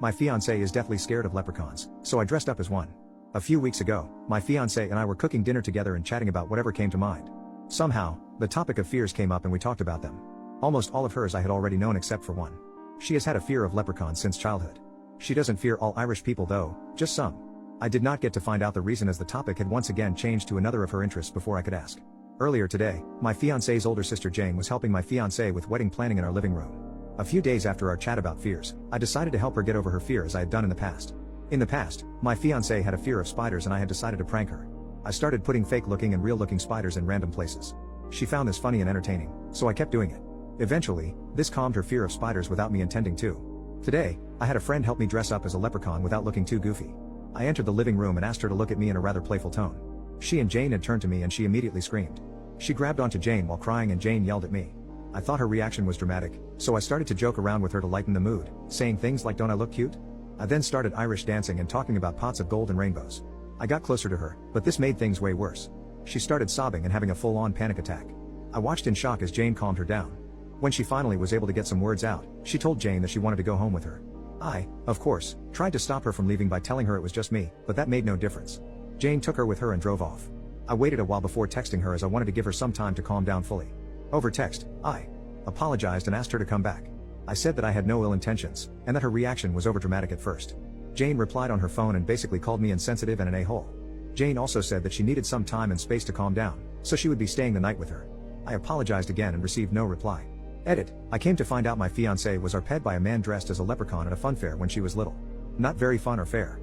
My fiance is deathly scared of leprechauns, so I dressed up as one. A few weeks ago, my fiance and I were cooking dinner together and chatting about whatever came to mind. Somehow, the topic of fears came up and we talked about them. Almost all of hers I had already known except for one. She has had a fear of leprechauns since childhood. She doesn't fear all Irish people though, just some. I did not get to find out the reason as the topic had once again changed to another of her interests before I could ask. Earlier today, my fiance's older sister Jane was helping my fiance with wedding planning in our living room. A few days after our chat about fears, I decided to help her get over her fear as I had done in the past. In the past, my fiancé had a fear of spiders and I had decided to prank her. I started putting fake-looking and real-looking spiders in random places. She found this funny and entertaining, so I kept doing it. Eventually, this calmed her fear of spiders without me intending to. Today, I had a friend help me dress up as a leprechaun without looking too goofy. I entered the living room and asked her to look at me in a rather playful tone. She and Jane had turned to me and she immediately screamed. She grabbed onto Jane while crying and Jane yelled at me. I thought her reaction was dramatic, so I started to joke around with her to lighten the mood, saying things like "Don't I look cute?" I then started Irish dancing and talking about pots of gold and rainbows. I got closer to her, but this made things way worse. She started sobbing and having a full-on panic attack. I watched in shock as Jane calmed her down. When she finally was able to get some words out, she told Jane that she wanted to go home with her. I, of course, tried to stop her from leaving by telling her it was just me, but that made no difference. Jane took her with her and drove off. I waited a while before texting her as I wanted to give her some time to calm down fully. Over text, I apologized and asked her to come back. I said that I had no ill intentions, and that her reaction was overdramatic at first. Jane replied on her phone and basically called me insensitive and an a-hole. Jane also said that she needed some time and space to calm down, so she would be staying the night with her. I apologized again and received no reply. Edit, I came to find out my fiancé was arped by a man dressed as a leprechaun at a fun fair when she was little. Not very fun or fair.